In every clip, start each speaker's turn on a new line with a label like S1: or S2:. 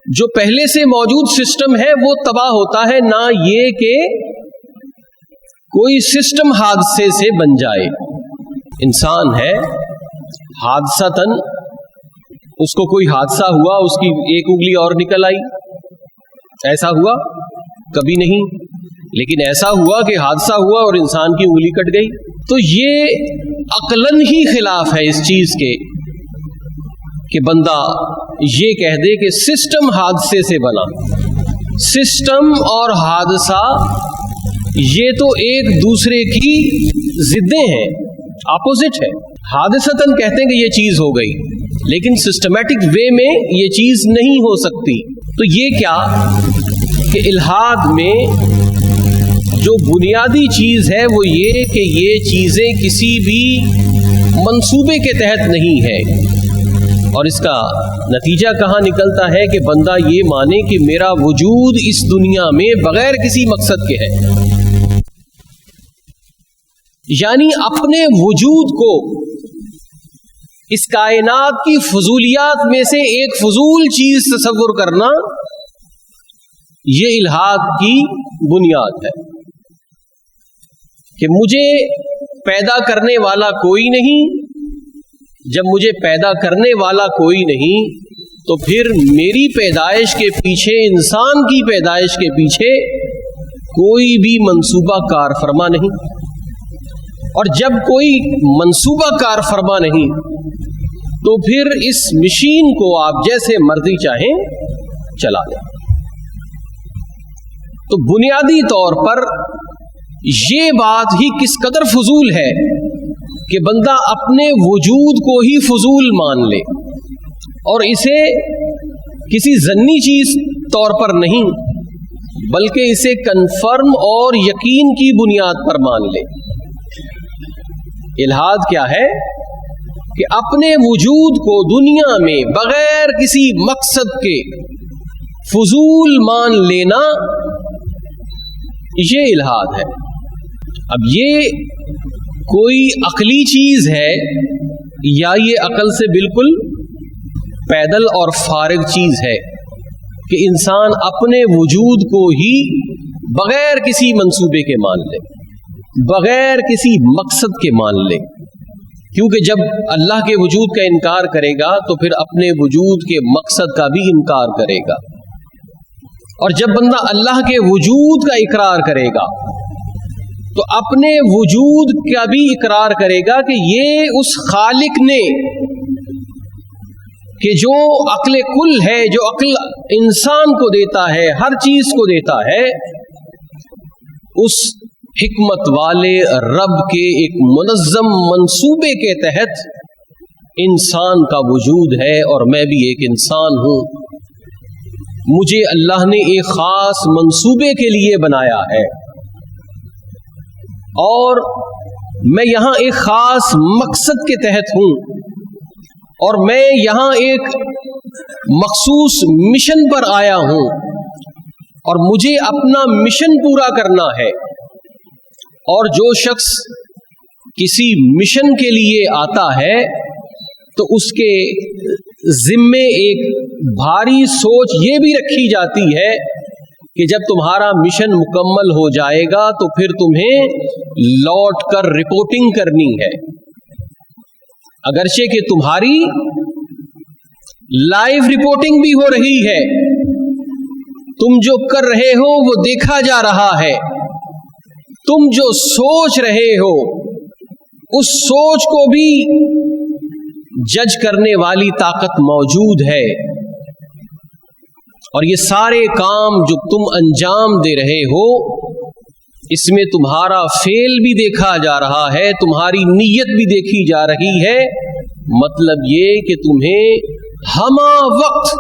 S1: جو پہلے سے موجود سسٹم ہے وہ تباہ ہوتا ہے، نہ یہ کہ کوئی سسٹم حادثے سے بن جائے۔ انسان ہے، حادثتاً اس کو کوئی حادثہ ہوا، اس کی ایک انگلی اور نکل آئی، ایسا ہوا؟ کبھی نہیں۔ لیکن ایسا ہوا کہ حادثہ ہوا اور انسان کی انگلی کٹ گئی۔ تو یہ عقلاً ہی خلاف ہے اس چیز کے کہ بندہ یہ کہہ دے کہ سسٹم حادثے سے بنا۔ سسٹم اور حادثہ یہ تو ایک دوسرے کی ضدیں ہیں، اپوزٹ ہے۔ حادثتاً کہتے ہیں کہ یہ چیز ہو گئی، لیکن سسٹمیٹک وے میں یہ چیز نہیں ہو سکتی۔ تو یہ کیا کہ الحاد میں جو بنیادی چیز ہے وہ یہ کہ یہ چیزیں کسی بھی منصوبے کے تحت نہیں ہے، اور اس کا نتیجہ کہاں نکلتا ہے کہ بندہ یہ مانے کہ میرا وجود اس دنیا میں بغیر کسی مقصد کے ہے، یعنی اپنے وجود کو اس کائنات کی فضولیات میں سے ایک فضول چیز تصور کرنا، یہ الحاد کی بنیاد ہے کہ مجھے پیدا کرنے والا کوئی نہیں۔ جب مجھے پیدا کرنے والا کوئی نہیں تو پھر میری پیدائش کے پیچھے، انسان کی پیدائش کے پیچھے کوئی بھی منصوبہ کار فرما نہیں، اور جب کوئی منصوبہ کار فرما نہیں تو پھر اس مشین کو آپ جیسے مرضی چاہیں چلا دیں۔ تو بنیادی طور پر یہ بات ہی کس قدر فضول ہے کہ بندہ اپنے وجود کو ہی فضول مان لے، اور اسے کسی ضنی چیز طور پر نہیں بلکہ اسے کنفرم اور یقین کی بنیاد پر مان لے۔ الحاد کیا ہے کہ اپنے وجود کو دنیا میں بغیر کسی مقصد کے فضول مان لینا، یہ الحاد ہے۔ اب یہ کوئی عقلی چیز ہے یا یہ عقل سے بالکل پیدل اور فارغ چیز ہے کہ انسان اپنے وجود کو ہی بغیر کسی منصوبے کے مان لے، بغیر کسی مقصد کے مان لے؟ کیونکہ جب اللہ کے وجود کا انکار کرے گا تو پھر اپنے وجود کے مقصد کا بھی انکار کرے گا، اور جب بندہ اللہ کے وجود کا اقرار کرے گا تو اپنے وجود کا بھی اقرار کرے گا کہ یہ اس خالق نے، کہ جو عقل کل ہے، جو عقل انسان کو دیتا ہے، ہر چیز کو دیتا ہے، اس حکمت والے رب کے ایک منظم منصوبے کے تحت انسان کا وجود ہے، اور میں بھی ایک انسان ہوں۔ مجھے اللہ نے ایک خاص منصوبے کے لیے بنایا ہے، اور میں یہاں ایک خاص مقصد کے تحت ہوں، اور میں یہاں ایک مخصوص مشن پر آیا ہوں، اور مجھے اپنا مشن پورا کرنا ہے۔ اور جو شخص کسی مشن کے لیے آتا ہے تو اس کے ذمے ایک بھاری سوچ یہ بھی رکھی جاتی ہے کہ جب تمہارا مشن مکمل ہو جائے گا تو پھر تمہیں لوٹ کر رپورٹنگ کرنی ہے، اگرچہ کہ تمہاری لائیو رپورٹنگ بھی ہو رہی ہے، تم جو کر رہے ہو وہ دیکھا جا رہا ہے، تم جو سوچ رہے ہو اس سوچ کو بھی جج کرنے والی طاقت موجود ہے، اور یہ سارے کام جو تم انجام دے رہے ہو اس میں تمہارا فعل بھی دیکھا جا رہا ہے، تمہاری نیت بھی دیکھی جا رہی ہے۔ مطلب یہ کہ تمہیں ہمہ وقت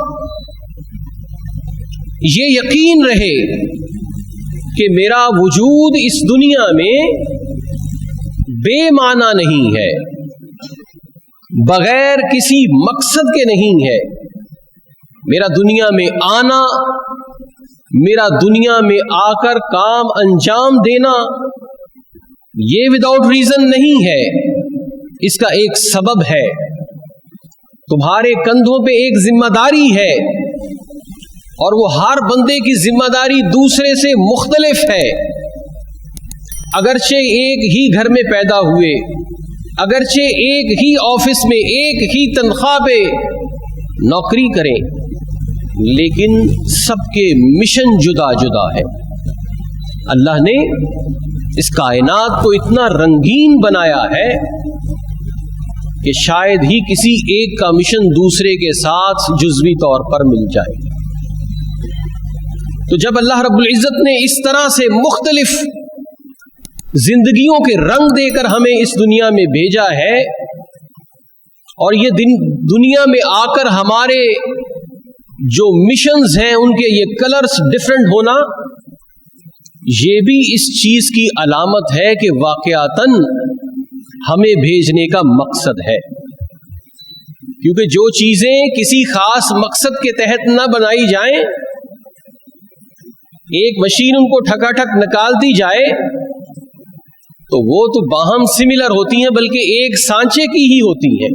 S1: یہ یقین رہے کہ میرا وجود اس دنیا میں بے معنی نہیں ہے، بغیر کسی مقصد کے نہیں ہے۔ میرا دنیا میں آنا، میرا دنیا میں آ کر کام انجام دینا، یہ وداؤٹ ریزن نہیں ہے، اس کا ایک سبب ہے۔ تمہارے کندھوں پہ ایک ذمہ داری ہے اور وہ ہر بندے کی ذمہ داری دوسرے سے مختلف ہے. اگرچہ ایک ہی گھر میں پیدا ہوئے، اگرچہ ایک ہی آفس میں ایک ہی تنخواہ پہ نوکری کریں، لیکن سب کے مشن جدا جدا ہے. اللہ نے اس کائنات کو اتنا رنگین بنایا ہے کہ شاید ہی کسی ایک کا مشن دوسرے کے ساتھ جزوی طور پر مل جائے. تو جب اللہ رب العزت نے اس طرح سے مختلف زندگیوں کے رنگ دے کر ہمیں اس دنیا میں بھیجا ہے، اور یہ دنیا میں آ کر ہمارے جو مشنز ہیں ان کے یہ کلرز ڈفرنٹ ہونا، یہ بھی اس چیز کی علامت ہے کہ واقعتاً ہمیں بھیجنے کا مقصد ہے. کیونکہ جو چیزیں کسی خاص مقصد کے تحت نہ بنائی جائیں، ایک مشین ان کو ٹھکا ٹھک نکالتی جائے تو وہ تو باہم سملر ہوتی ہیں، بلکہ ایک سانچے کی ہی ہوتی ہیں.